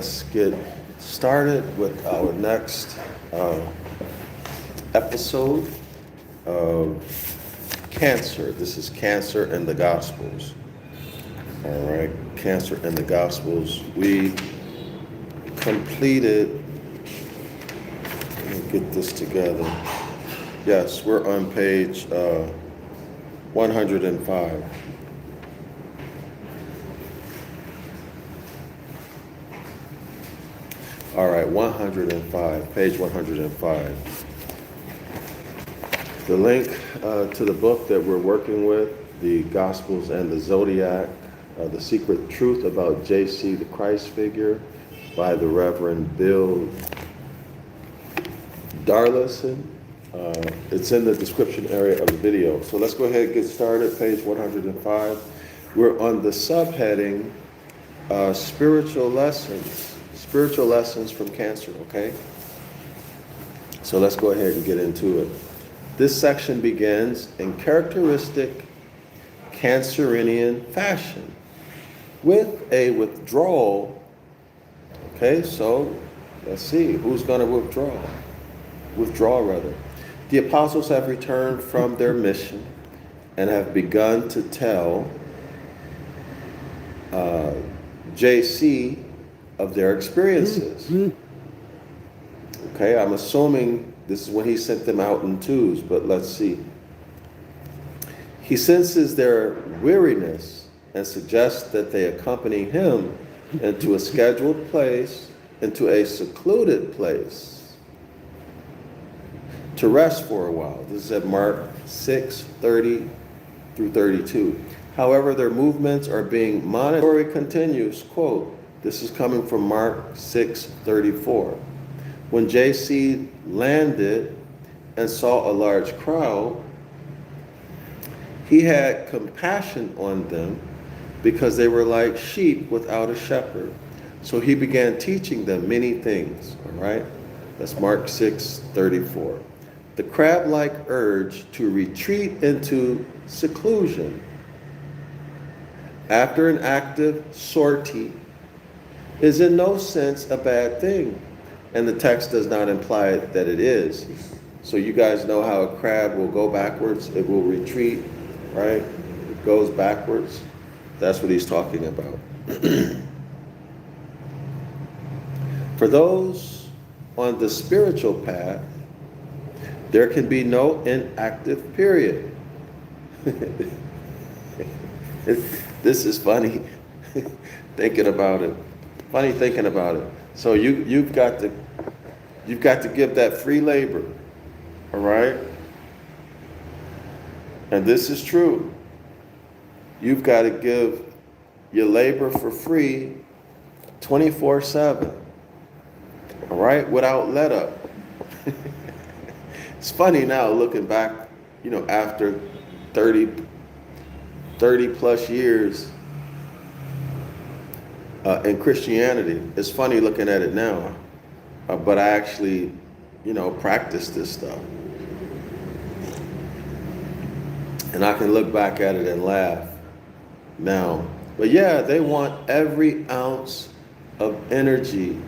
let's get started with our next episode of cancer. This is cancer in the Gospels. All right, cancer in the Gospels. We completed, let me get this together. Yes, we're on page 105. All right, 105, page 105. The link to the book that we're working with, The Gospels and the Zodiac, The Secret Truth About J.C. the Christ Figure by the Reverend Bill Darrell-El. It's in the description area of the video. So let's go ahead and get started, page 105. We're on the subheading, Spiritual Lessons from Cancer, okay? So let's go ahead and get into it. This section begins in characteristic Cancerian fashion with a withdrawal. Okay, so let's see, who's going to withdraw? The apostles have returned from their mission and have begun to tell JC of their experiences. Okay, I'm assuming this is when he sent them out in twos, but let's see. He senses their weariness and suggests that they accompany him into a scheduled place, into a secluded place, to rest for a while. This is at Mark 6:30 through 32. However, their movements are being monitored. The story continues, quote, this is coming from Mark 6:34. When JC landed and saw a large crowd, he had compassion on them because they were like sheep without a shepherd. So he began teaching them many things, all right? That's Mark 6:34. The crab-like urge to retreat into seclusion after an active sortie is in no sense a bad thing. And the text does not imply that it is. So you guys know how a crab will go backwards. It will retreat, right? It goes backwards. That's what he's talking about. For those on the spiritual path, there can be no inactive period. This is funny thinking about it. Funny thinking about it. So you've got to give that free labor, all right? And this is true. You've got to give your labor for free 24/7, all right, without let up. It's funny now looking back, after 30 plus years in Christianity. It's funny looking at it now, but I actually, practice this stuff. And I can look back at it and laugh now. But yeah, they want every ounce of energy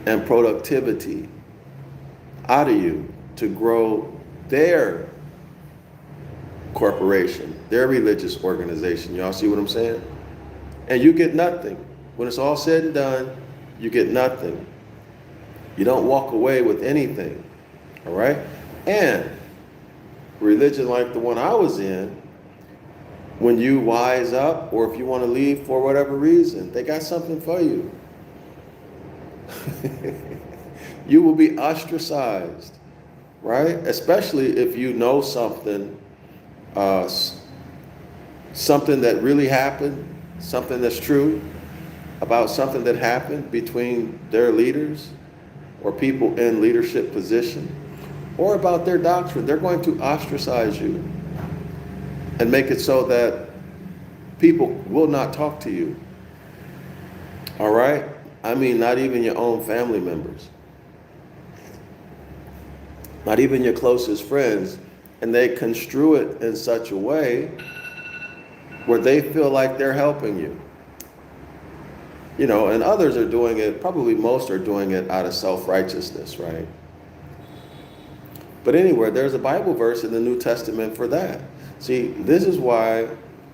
and productivity out of you to grow their corporation, their religious organization. Y'all see what I'm saying? And you get nothing. When it's all said and done, you get nothing. You don't walk away with anything, all right? And religion like the one I was in, when you wise up or if you want to leave for whatever reason, they got something for you. You will be ostracized, right? Especially if you know something, something that really happened, something that's true about something that happened between their leaders or people in leadership position, or about their doctrine. They're going to ostracize you and make it so that people will not talk to you. All right? I mean, not even your own family members. Not even your closest friends. And they construe it in such a way where they feel like they're helping you. And others are doing it, probably most are doing it out of self-righteousness, right? But anyway, there's a Bible verse in the New Testament for that. See, this is why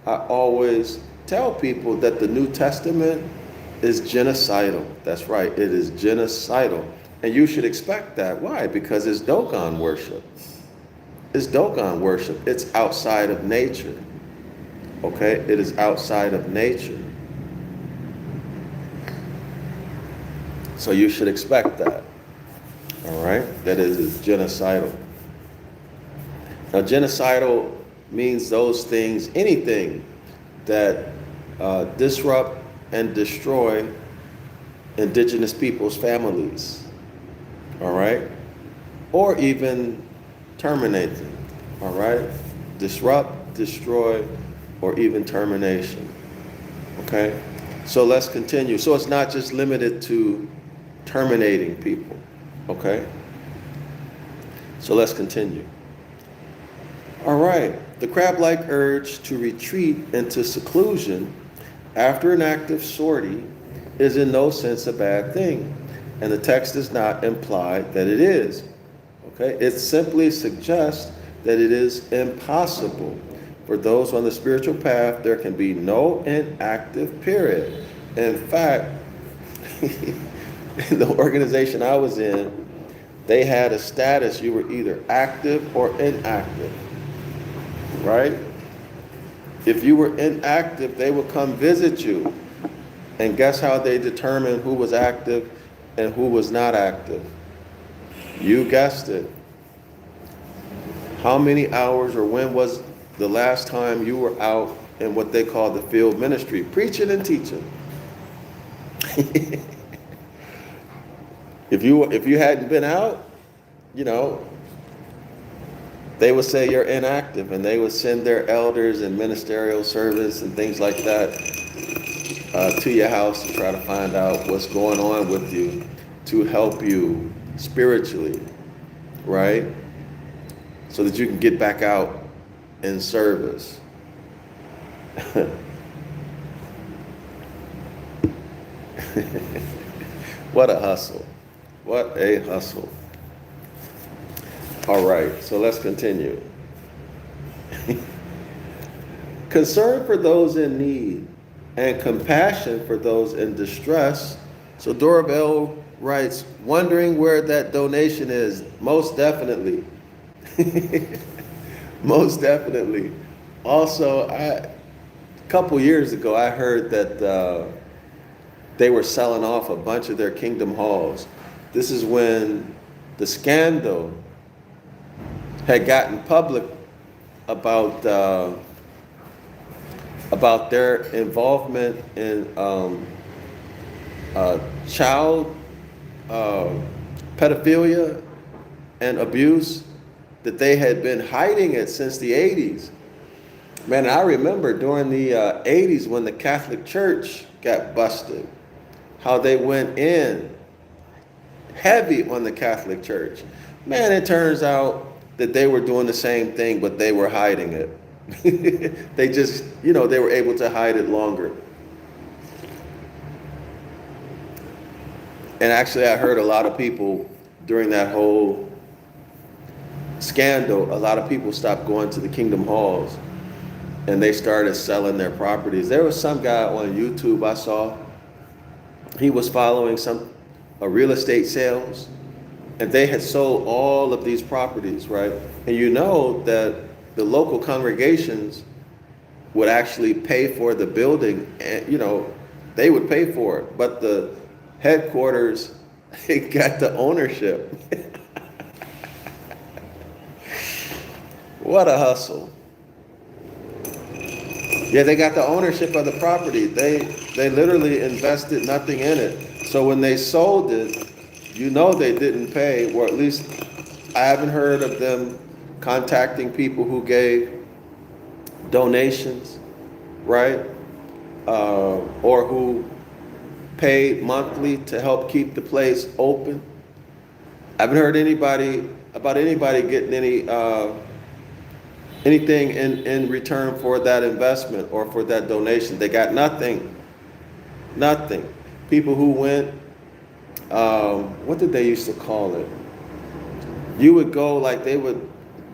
I always tell people that the New Testament is genocidal. That's right, it is genocidal. And you should expect that. Why? Because it's Dogon worship. It's Dogon worship. It's outside of nature. Okay? It is outside of nature. So you should expect that. All right? That is genocidal. Now, genocidal means those things, anything that disrupt and destroy indigenous people's families. All right? Or even terminate them. All right? Disrupt, destroy, or even termination. Okay? So let's continue. So it's not just limited to terminating people. Okay? So let's continue. All right. The crab-like urge to retreat into seclusion after an active sortie is in no sense a bad thing. And the text does not imply that it is. Okay? It simply suggests that it is impossible. For those on the spiritual path, there can be no inactive period. In fact, in the organization I was in, they had a status, you were either active or inactive, right? If you were inactive, they would come visit you. And guess how they determined who was active and who was not active? You guessed it. How many hours or when was the last time you were out in what they call the field ministry, preaching and teaching? If you hadn't been out, they would say you're inactive, and they would send their elders and ministerial servants and things like that to your house to try to find out what's going on with you, to help you spiritually, right? So that you can get back out in service. What a hustle. What a hustle. All right, so let's continue. Concern for those in need and compassion for those in distress. So Darrell-El writes, wondering where that donation is. Most definitely. Most definitely. Also, a couple years ago, I heard that they were selling off a bunch of their kingdom halls. This is when the scandal had gotten public about their involvement in child pedophilia and abuse, that they had been hiding it since the 80s. Man, I remember during the 80s when the Catholic Church got busted, how they went in heavy on the Catholic Church. Man, it turns out that they were doing the same thing, but they were hiding it. They just, they were able to hide it longer. And actually, I heard a lot of people during that whole scandal, a lot of people stopped going to the kingdom halls and they started selling their properties. There was some guy on YouTube I saw, he was following a real estate sales, and they had sold all of these properties, right? And you know that the local congregations would actually pay for the building, and they would pay for it, but the headquarters, they got the ownership. What a hustle. Yeah, they got the ownership of the property. They literally invested nothing in it. So when they sold it, they didn't pay, or at least I haven't heard of them contacting people who gave donations, right? Or who paid monthly to help keep the place open. I haven't heard about anybody getting anything in return for that investment or for that donation. They got nothing. Nothing. people who went, what did they used to call it? You would go, like they would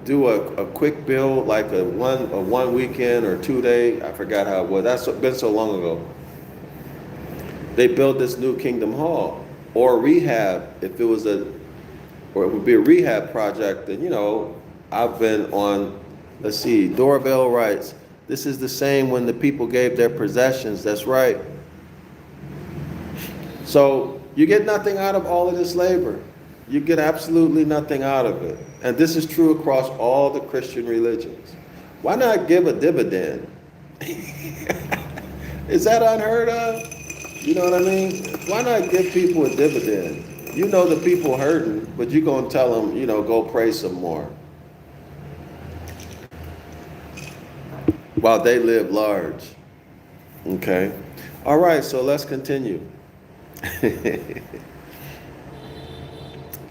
do a quick build, like a one weekend or 2 day. I forgot how it was. That's been so long ago. They built this new Kingdom Hall or rehab. If it was or it would be a rehab project, then I've been on. Let's see. Darrell-El writes, "This is the same when the people gave their possessions." That's right. So you get nothing out of all of this labor. You get absolutely nothing out of it. And this is true across all the Christian religions. Why not give a dividend? Is that unheard of? You know what I mean? Why not give people a dividend? You know the people hurting, but you're going to tell them, go pray some more. While they live large. Okay? All right, so let's continue.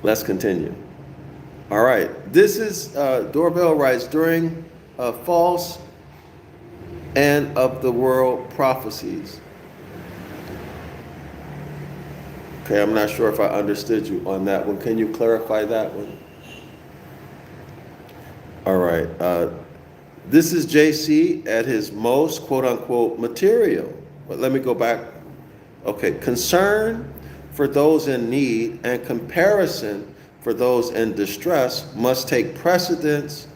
Let's continue. All right. This is, Darrell-El writes, during false and of the world prophecies. Okay, I'm not sure if I understood you on that one. Can you clarify that one? All right. This is JC at his most, quote unquote, material. But let me go back. Okay, concern for those in need and comparison for those in distress must take precedence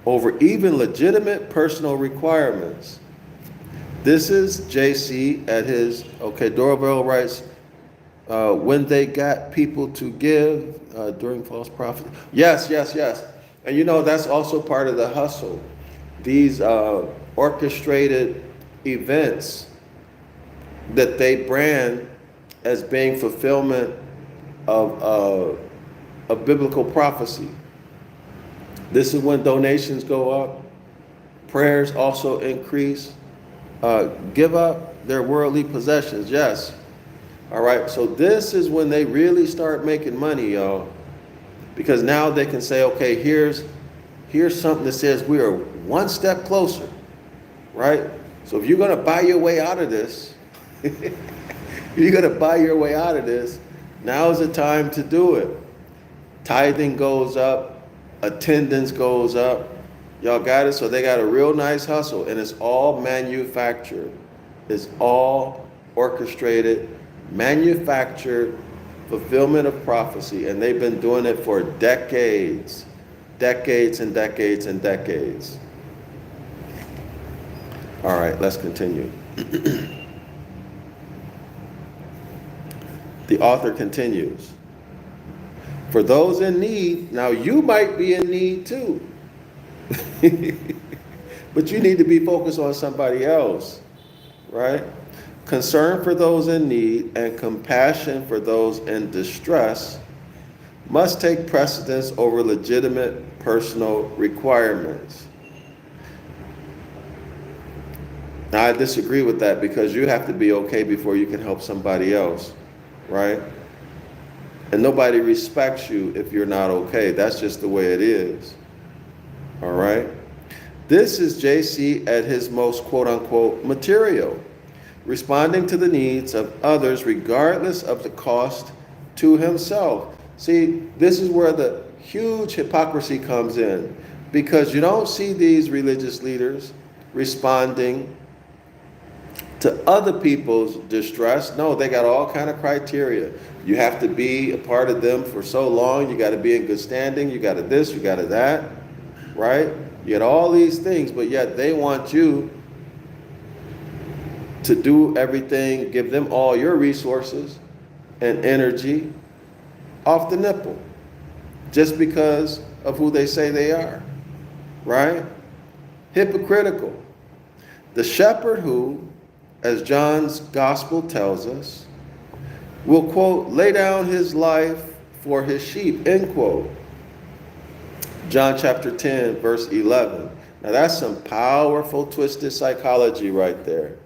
over even legitimate personal requirements. This is JC at his, Darrell-El writes, when they got people to give during false prophecy. Yes. And that's also part of the hustle. These orchestrated events that they brand as being fulfillment of biblical prophecy. This is when donations go up, prayers also increase, give up their worldly possessions, yes. All right, so this is when they really start making money, y'all, because now they can say, okay, here's something that says we are one step closer, right? So if you're going to buy your way out of this, now is the time to do it. Tithing goes up, attendance goes up. Y'all got it? So they got a real nice hustle, and it's all manufactured. It's all orchestrated, manufactured fulfillment of prophecy, and they've been doing it for decades and decades and decades. All right, let's continue. The author continues. For those in need, now you might be in need too. But you need to be focused on somebody else, right? Concern for those in need and compassion for those in distress must take precedence over legitimate personal requirements. Now, I disagree with that because you have to be okay before you can help somebody else, right? And nobody respects you if you're not okay. That's just the way it is. All right? This is JC at his most, quote unquote, material, responding to the needs of others regardless of the cost to himself. See, this is where the huge hypocrisy comes in, because you don't see these religious leaders responding to other people's distress. No, they got all kind of criteria. You have to be a part of them for so long. You got to be in good standing. You got to this, you got to that, right? You got all these things, but yet they want you to do everything, give them all your resources and energy off the nipple, just because of who they say they are, right? Hypocritical. The shepherd who, as John's gospel tells us, will, quote, lay down his life for his sheep, end quote. John chapter 10, verse 11. Now that's some powerful twisted psychology right there.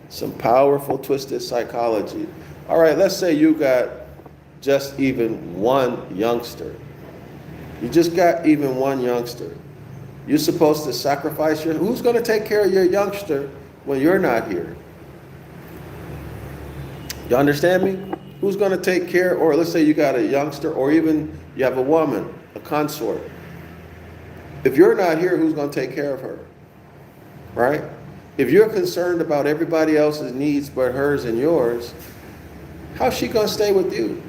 Some powerful twisted psychology. All right, let's say you got just even one youngster. You just got even one youngster. You're supposed to sacrifice who's going to take care of your youngster when you're not here? You understand me? Who's going to take care, or let's say you got a youngster, or even you have a woman, a consort. If you're not here, who's going to take care of her? Right? If you're concerned about everybody else's needs but hers and yours, how's she going to stay with you?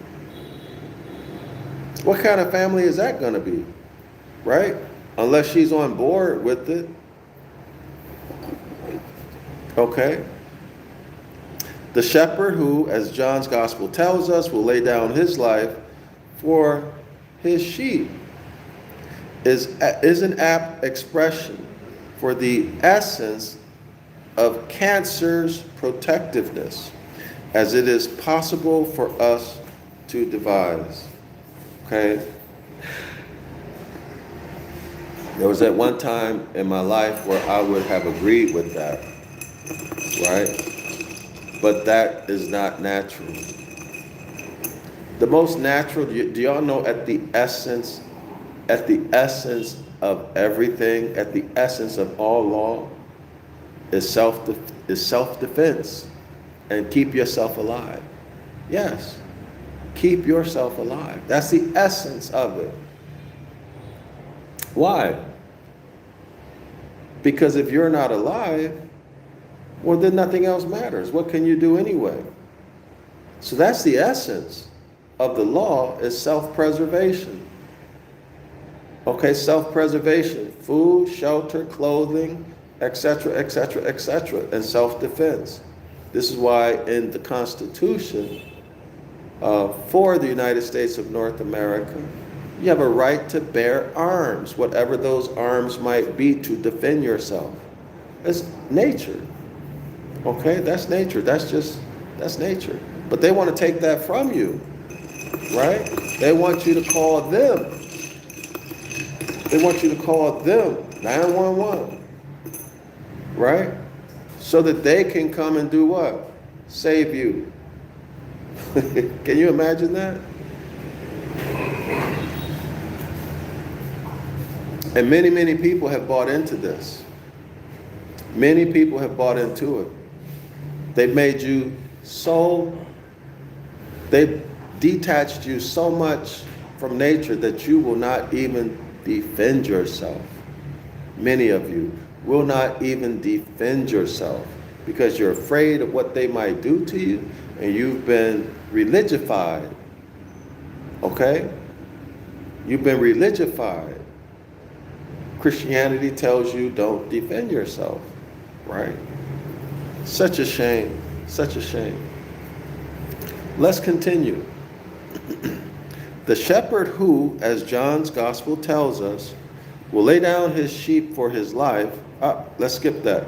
What kind of family is that going to be? Right? Unless she's on board with it. Okay? The shepherd who, as John's gospel tells us, will lay down his life for his sheep is an apt expression for the essence of cancer's protectiveness, as it is possible for us to devise. Okay? There was at one time in my life where I would have agreed with that, right? But that is not natural. The most natural, do y'all know at the essence of everything, at the essence of all law, is self-defense, and keep yourself alive. Yes, keep yourself alive. That's the essence of it. Why? Because if you're not alive, well, then nothing else matters. What can you do anyway? So that's the essence of the law, is self-preservation. Okay, self-preservation, food, shelter, clothing, etc., etc., etc., and self-defense. This is why in the Constitution for the United States of North America, you have a right to bear arms, whatever those arms might be, to defend yourself. It's nature. Okay, that's nature. That's nature. But they want to take that from you, right? They want you to call them. They want you to call them 911, right? So that they can come and do what? Save you. Can you imagine that? And many, many people have bought into this. Many people have bought into it. They've made you they've detached you so much from nature that you will not even defend yourself. Many of you will not even defend yourself because you're afraid of what they might do to you, and you've been religified. Okay? You've been religified. Christianity tells you don't defend yourself, right? Such a shame. Such a shame. Let's continue. The shepherd who, as John's gospel tells us, will lay down his sheep for his life. Let's skip that.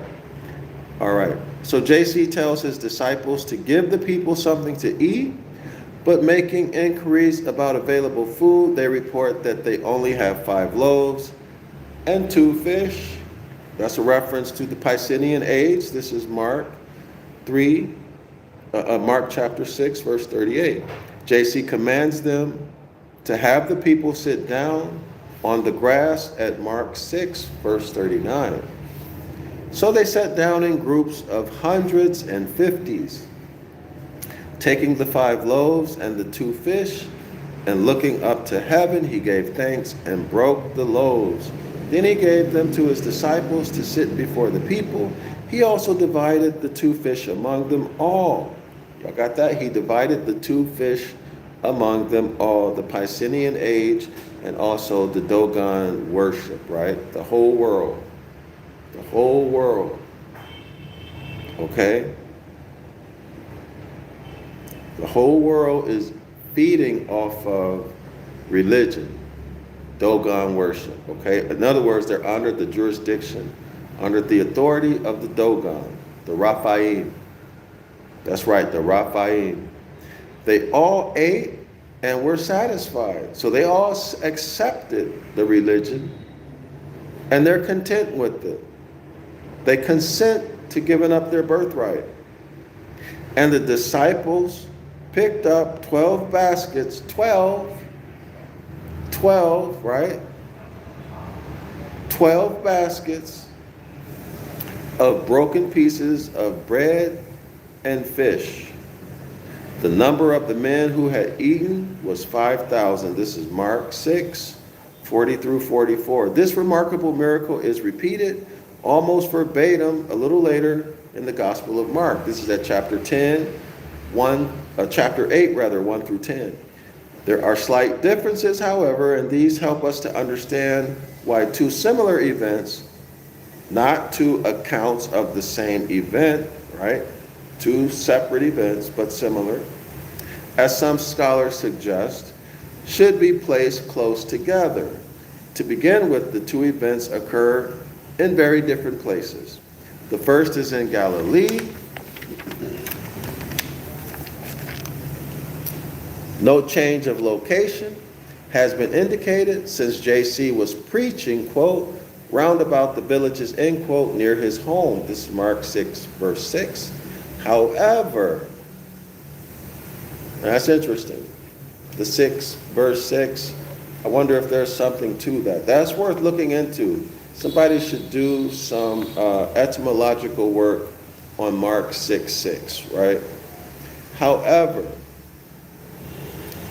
All right. So JC tells his disciples to give the people something to eat, but making inquiries about available food, they report that they only have 5 loaves and 2 fish. That's a reference to the Piscean age. This is Mark chapter 6, verse 38. JC commands them to have the people sit down on the grass at Mark 6, verse 39. So they sat down in groups of hundreds and fifties, taking the 5 loaves and the 2 fish, and looking up to heaven, he gave thanks and broke the loaves. Then he gave them to his disciples to sit before the people. He also divided the 2 fish among them all. Y'all got that? He divided the 2 fish among them all. The Piscean age and also the Dogon worship, right? The whole world. The whole world. Okay? The whole world is feeding off of religion. Dogon worship, okay? In other words, they're under the jurisdiction, under the authority of the Dogon, the Raphaim. That's right, the Raphaim. They all ate and were satisfied. So they all accepted the religion and they're content with it. They consent to giving up their birthright. And the disciples picked up 12 baskets, 12, right? 12 baskets of broken pieces of bread and fish. The number of the men who had eaten was 5,000. This is Mark 6, 40 through 44. This remarkable miracle is repeated almost verbatim a little later in the Gospel of Mark. This is at chapter 8, 1 through 10. There are slight differences, however, and these help us to understand why two similar events, not two accounts of the same event, right? Two separate events, but similar, as some scholars suggest, should be placed close together. To begin with, the two events occur in very different places. The first is in Galilee. No change of location has been indicated since JC was preaching, quote, round about the villages, end quote, near his home. This is Mark 6, verse 6. However, that's interesting. The 6, verse 6, I wonder if there's something to that. That's worth looking into. Somebody should do some etymological work on Mark 6, 6, right? However,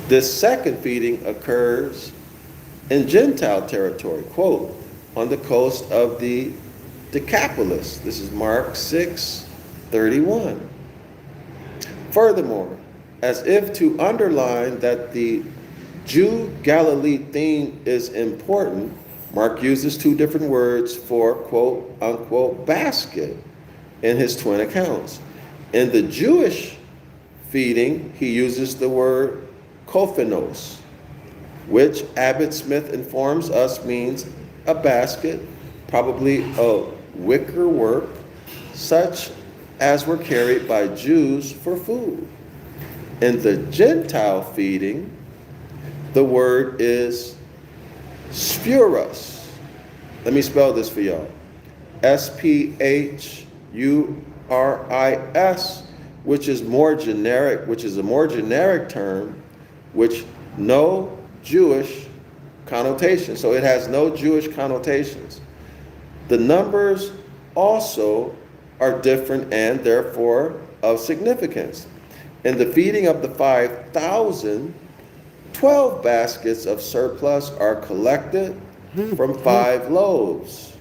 this second feeding occurs in Gentile territory, quote, on the coast of the Decapolis. This is Mark 6, 31. Furthermore, as if to underline that the Jew-Galilee theme is important, Mark uses two different words for quote, unquote, basket in his twin accounts. In the Jewish feeding, he uses the word kophenos, which Abbott Smith informs us means a basket, probably of wicker work, such as were carried by Jews for food. In the Gentile feeding, the word is sphuros. Let me spell this for y'all. S-P-H-U-R-I-S, which is a more generic term, which no Jewish connotation. So it has no Jewish connotations. The numbers also are different and therefore of significance. In the feeding of the 5,000, 12 baskets of surplus are collected from 5 loaves.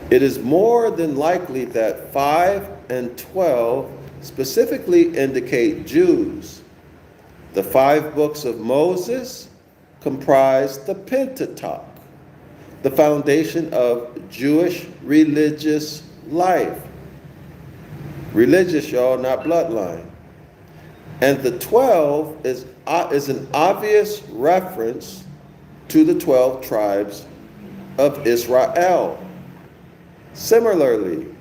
It is more than likely that 5 and 12 specifically indicate Jews. The 5 books of Moses comprise the Pentateuch, the foundation of Jewish religious life. Religious, y'all, not bloodline. And the 12 is an obvious reference to the 12 tribes of Israel. Similarly,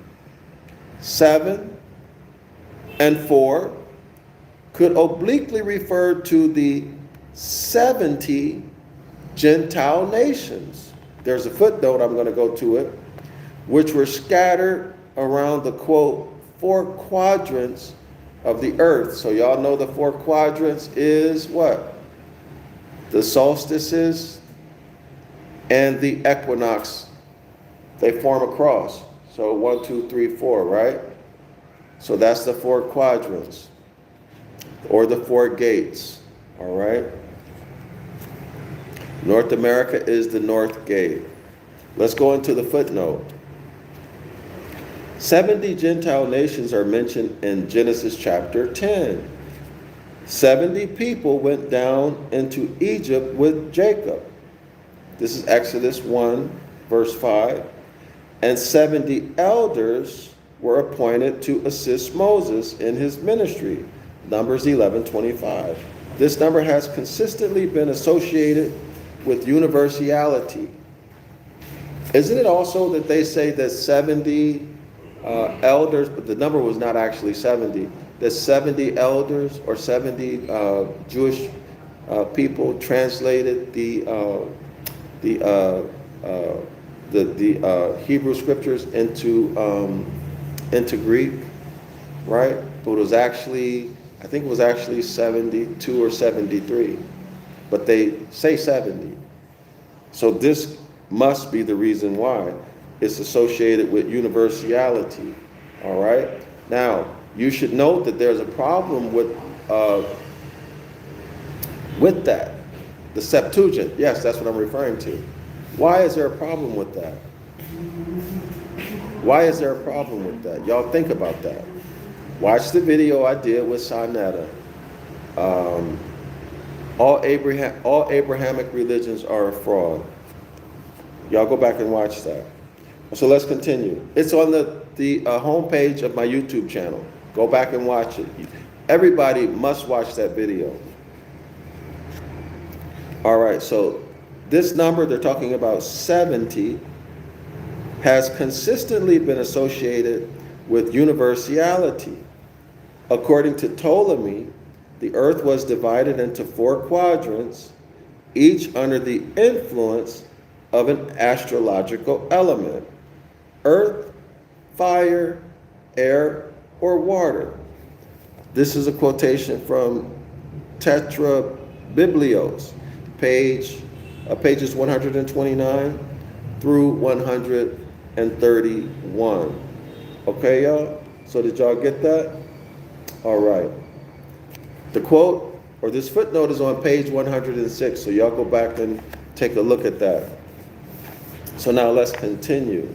7 and 4 could obliquely refer to the 70 Gentile nations. There's a footnote, I'm going to go to it, which were scattered around the, quote, 4 quadrants of the earth. So y'all know the 4 quadrants is what? The solstices and the equinox. They form a cross. So 1, 2, 3, 4, right? So that's the 4 quadrants, or the 4 gates, all right? North America is the North Gate. Let's go into the footnote. 70 Gentile nations are mentioned in Genesis chapter 10. 70 people went down into Egypt with Jacob. This is Exodus 1, verse 5. And 70 elders were appointed to assist Moses in his ministry. Numbers 11:25. This number has consistently been associated with universality. Isn't it also that they say that 70 elders, but the number was not actually 70, that 70 elders or 70 Jewish people translated the Hebrew scriptures into Greek, right? But it was actually, I think it was actually 72 or 73, but they say 70. So this must be the reason why it's associated with universality. All right. Now, you should note that there's a problem with that. The Septuagint, yes, that's what I'm referring to. Why is there a problem with that? Why is there a problem with that? Y'all think about that. Watch the video I did with Sonetta. All Abrahamic religions are a fraud. Y'all go back and watch that. So let's continue. It's on the homepage of my YouTube channel. Go back and watch it. Everybody must watch that video. All right, so this number, they're talking about 70, has consistently been associated with universality. According to Ptolemy, the earth was divided into 4 quadrants, each under the influence of an astrological element: earth, fire, air, or water. This is a quotation from Tetrabiblios, pages 129 through 131. Okay, y'all? So did y'all get that? All right. The quote, or this footnote, is on page 106, so y'all go back and take a look at that. So now let's continue.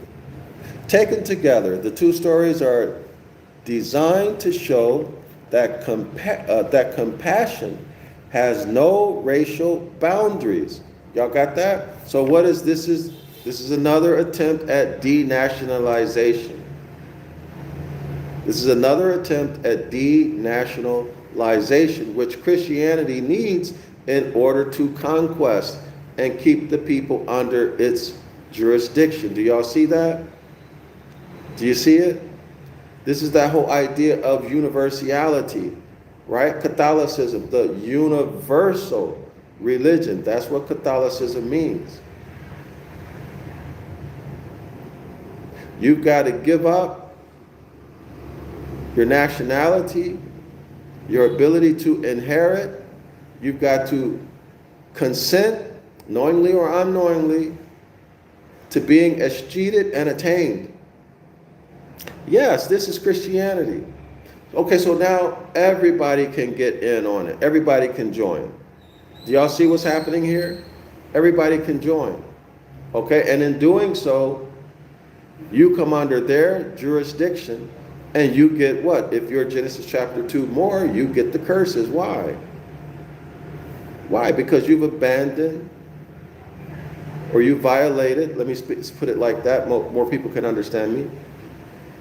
Taken together, the 2 stories are designed to show that compassion has no racial boundaries. Y'all got that? So what is this? This is another attempt at denationalization. This is another attempt at denationalization, which Christianity needs in order to conquest and keep the people under its jurisdiction. Do y'all see that? Do you see it? This is that whole idea of universality, right? Catholicism, the universal religion. That's what Catholicism means. You've got to give up your nationality, your ability to inherit. You've got to consent, knowingly or unknowingly, to being escheated and attained. Yes, this is Christianity. Okay, so now everybody can get in on it. Everybody can join. Do y'all see what's happening here? Everybody can join. Okay, and in doing so, you come under their jurisdiction, and you get what? If you're Genesis chapter 2 more, you get the curses. Why? Why? Because you've abandoned, or you violated, let me put it like that, more people can understand me.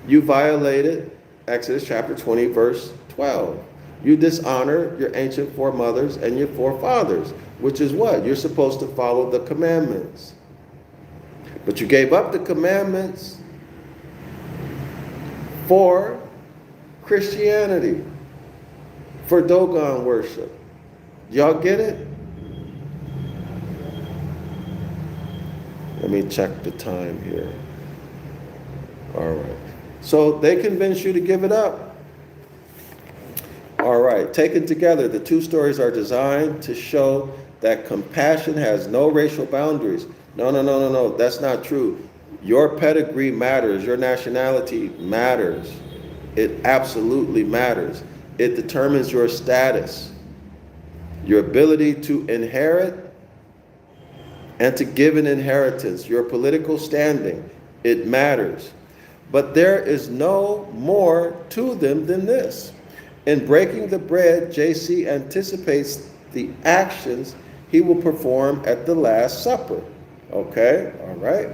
You violated Exodus chapter 20, verse 12. You dishonor your ancient foremothers and your forefathers, which is what? You're supposed to follow the commandments. But you gave up the commandments for Christianity, for Dogon worship. Y'all get it? Let me check the time here. All right. So they convince you to give it up. All right. Taken together, the 2 stories are designed to show that compassion has no racial boundaries. No. That's not true. Your pedigree matters. Your nationality matters. It absolutely matters. It determines your status, your ability to inherit and to give an inheritance, your political standing. It matters. But there is no more to them than this. In breaking the bread, JC anticipates the actions he will perform at the Last Supper. Okay, all right.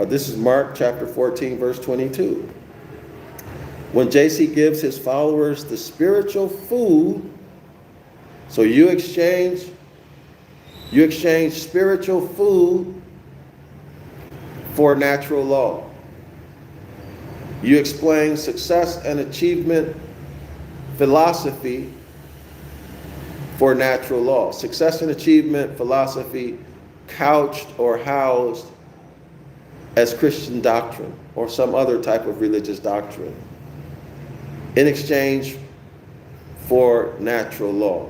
This is Mark chapter 14, verse 22. When JC gives his followers the spiritual food, so you exchange spiritual food for natural law. You explain success and achievement philosophy for natural law. Success and achievement philosophy couched or housed as Christian doctrine or some other type of religious doctrine in exchange for natural law.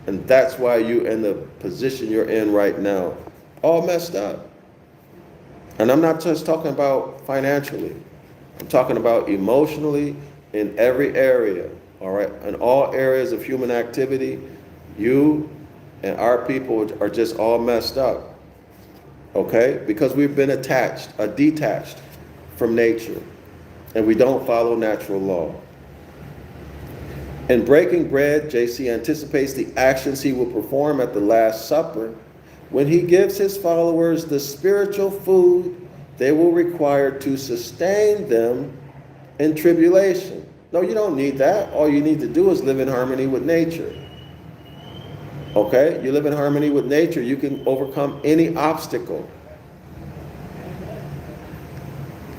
And that's why you're in the position you're in right now. All messed up. And I'm not just talking about financially. I'm talking about emotionally. in every area, all right? In all areas of human activity, you and our people are just all messed up, okay? Because we've been detached from nature, and we don't follow natural law. In breaking bread, JC anticipates the actions he will perform at the Last Supper when he gives his followers the spiritual food they will require to sustain them in tribulation. No, you don't need that. All you need to do is live in harmony with nature. Okay? You live in harmony with nature, you can overcome any obstacle.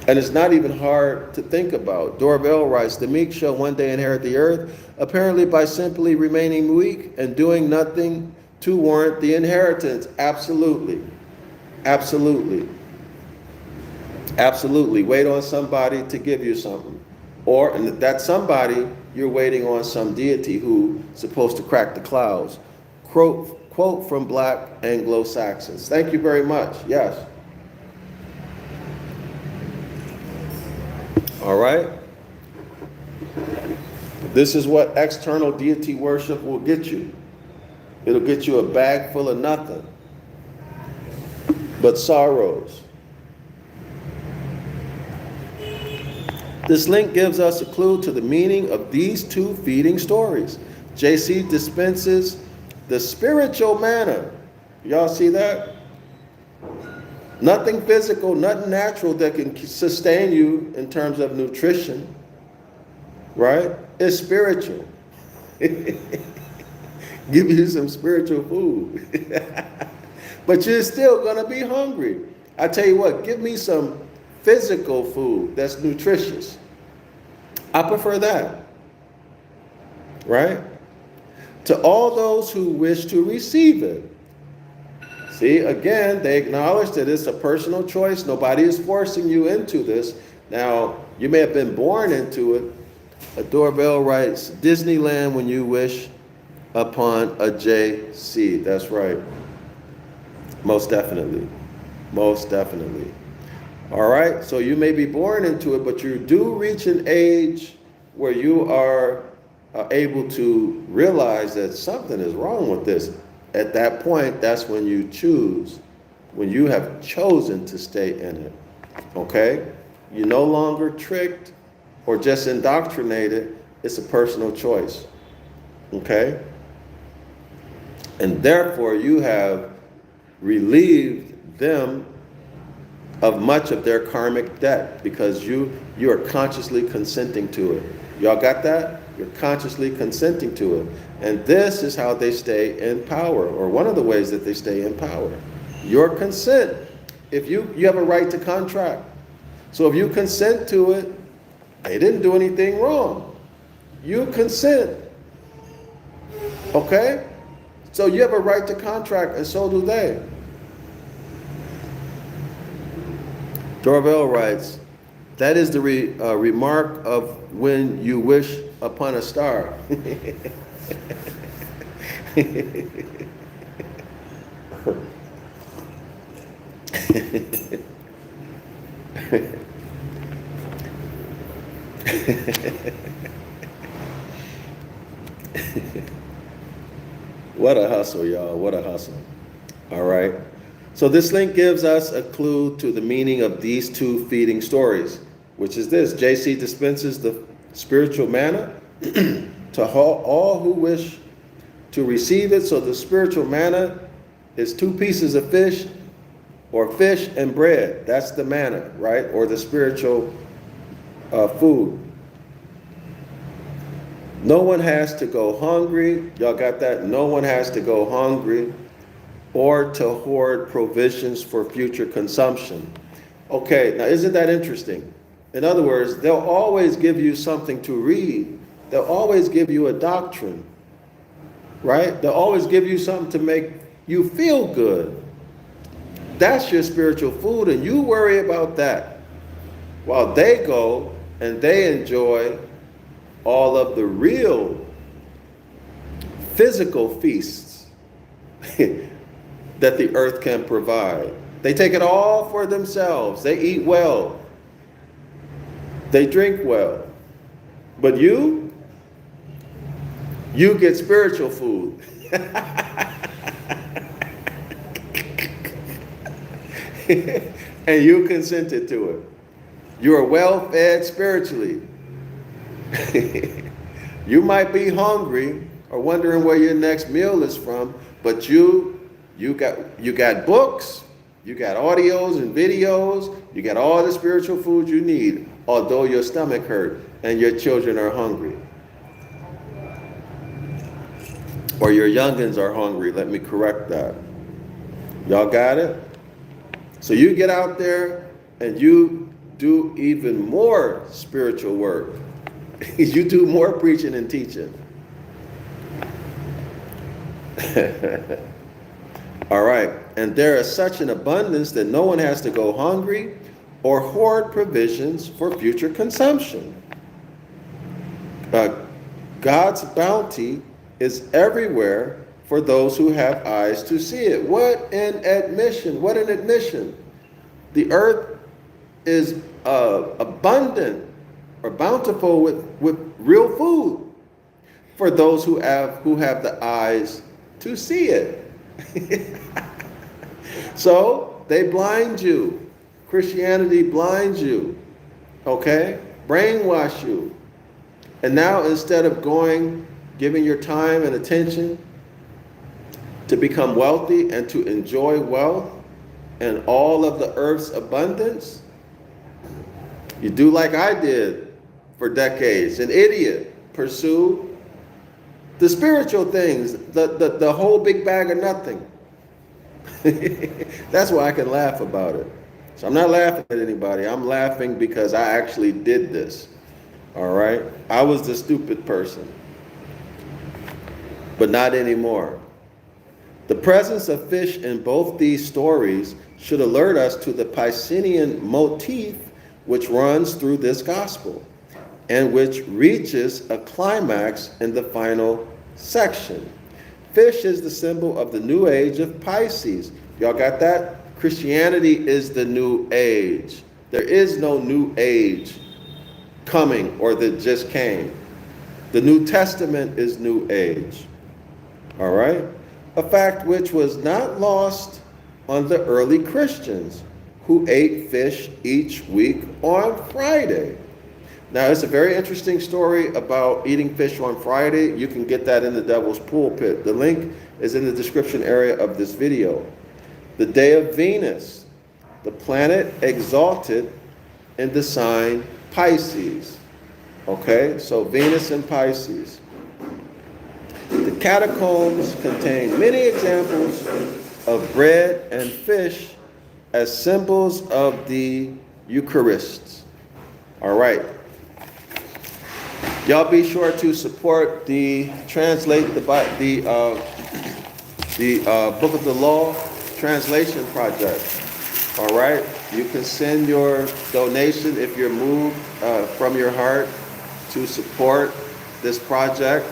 And it's not even hard to think about. Darrell-El writes, the meek shall one day inherit the earth, apparently by simply remaining weak and doing nothing to warrant the inheritance. Absolutely. Absolutely. Absolutely. Wait on somebody to give you something. Or, and that somebody, you're waiting on some deity who's supposed to crack the clouds. Quote from Black Anglo-Saxons. Thank you very much. Yes. All right. This is what external deity worship will get you. It'll get you a bag full of nothing but sorrows. This link gives us a clue to the meaning of these two feeding stories. JC dispenses the spiritual manna. Y'all see that? Nothing physical, nothing natural that can sustain you in terms of nutrition, right? It's spiritual. Give you some spiritual food. But you're still going to be hungry. I tell you what, give me some physical food that's nutritious. I prefer that, right? To all those who wish to receive it. See, again, they acknowledge that it's a personal choice. Nobody is forcing you into this. Now, you may have been born into it. Darrell-El writes, Disneyland when you wish upon a JC. That's right. Most definitely. Most definitely. All right, so you may be born into it, but you do reach an age where you are able to realize that something is wrong with this. At that point, that's when you choose, when you have chosen to stay in it, okay? You're no longer tricked or just indoctrinated. It's a personal choice, okay? And therefore, you have relieved them of much of their karmic debt because you are consciously consenting to it. Y'all got that? You're consciously consenting to it. And this is how they stay in power, or one of the ways that they stay in power. Your consent. If you have a right to contract. So if you consent to it, they didn't do anything wrong. You consent. Okay? So you have a right to contract, and so do they. Darrell-El writes, that is the remark of when you wish upon a star. What a hustle, y'all. What a hustle. All right. So this link gives us a clue to the meaning of these two feeding stories, which is this. JC dispenses the spiritual manna to all who wish to receive it. So the spiritual manna is 2 pieces of fish, or fish and bread. That's the manna, right? Or the spiritual food. No one has to go hungry. Y'all got that? No one has to go hungry or to hoard provisions for future consumption. Okay, now isn't that interesting? In other words, they'll always give you something to read. They'll always give you a doctrine, right? They'll always give you something to make you feel good. That's your spiritual food, and you worry about that while they go and they enjoy all of the real physical feasts that the earth can provide. They take it all for themselves. They eat well. They drink well. But you get spiritual food. And you consented to it. You are well fed spiritually. You might be hungry or wondering where your next meal is from, but you got books, you got audios and videos, you got all the spiritual food you need, although your stomach hurt and your children are hungry. Or your youngins are hungry. Let me correct that. Y'all got it? So you get out there and you do even more spiritual work. You do more preaching and teaching. All right. And there is such an abundance that no one has to go hungry or hoard provisions for future consumption. God's bounty is everywhere for those who have eyes to see it. What an admission. What an admission. The earth is abundant or bountiful with real food for those who have the eyes to see it. So they blind you. Christianity blinds you. Okay? Brainwash you. And now instead of giving your time and attention to become wealthy and to enjoy wealth and all of the earth's abundance, you do like I did for decades, an idiot. Pursue the spiritual things, the whole big bag of nothing. That's why I can laugh about it. So I'm not laughing at anybody. I'm laughing because I actually did this. All right? I was the stupid person. But not anymore. The presence of fish in both these stories should alert us to the Piscean motif which runs through this gospel and which reaches a climax in the final section. Fish is the symbol of the new age of Pisces. Y'all got that? Christianity is the new age. There is no new age coming or that just came. The New Testament is new age. All right? A fact which was not lost on the early Christians who ate fish each week on Friday. Now, it's a very interesting story about eating fish on Friday. You can get that in the Devil's Pulpit. The link is in the description area of this video. The day of Venus, the planet exalted in the sign Pisces. Okay, so Venus and Pisces. The catacombs contain many examples of bread and fish as symbols of the Eucharist. All right. Y'all be sure to support the Book of the Law translation project. All right. You can send your donation if you're moved from your heart to support this project,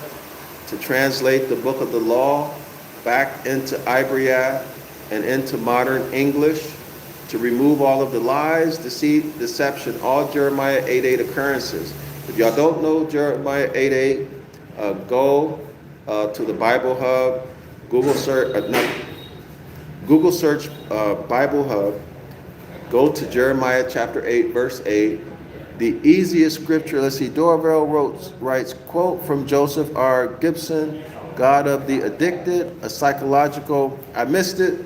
to translate the Book of the Law back into Ibaryath and into modern English, to remove all of the lies, deceit, deception, all Jeremiah 8:8 occurrences. If y'all don't know Jeremiah 8:8, go to the Bible Hub, Google search Bible Hub, go to Jeremiah chapter 8, verse 8. The easiest scripture, let's see, Darrell-El writes, quote from Joseph R. Gibson, God of the Addicted, a psychological, I missed it.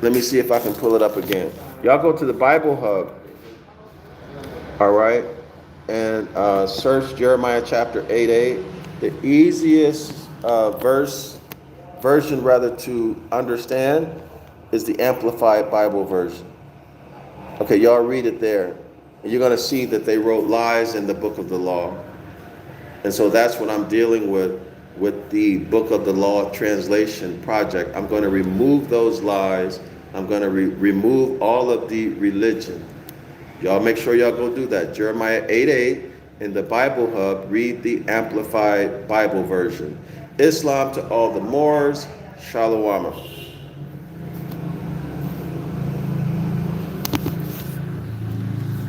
Let me see if I can pull it up again. Y'all go to the Bible Hub, all right, and search Jeremiah chapter 8:8. The easiest version to understand is the Amplified Bible version. Okay, y'all read it there. And you're going to see that they wrote lies in the Book of the Law. And so that's what I'm dealing with the Book of the Law translation project. I'm going to remove those lies. I'm going to remove all of the religion. Y'all make sure y'all go do that. Jeremiah 8:8 in the Bible Hub, read the Amplified Bible version. Islam to all the Moors, Shalom.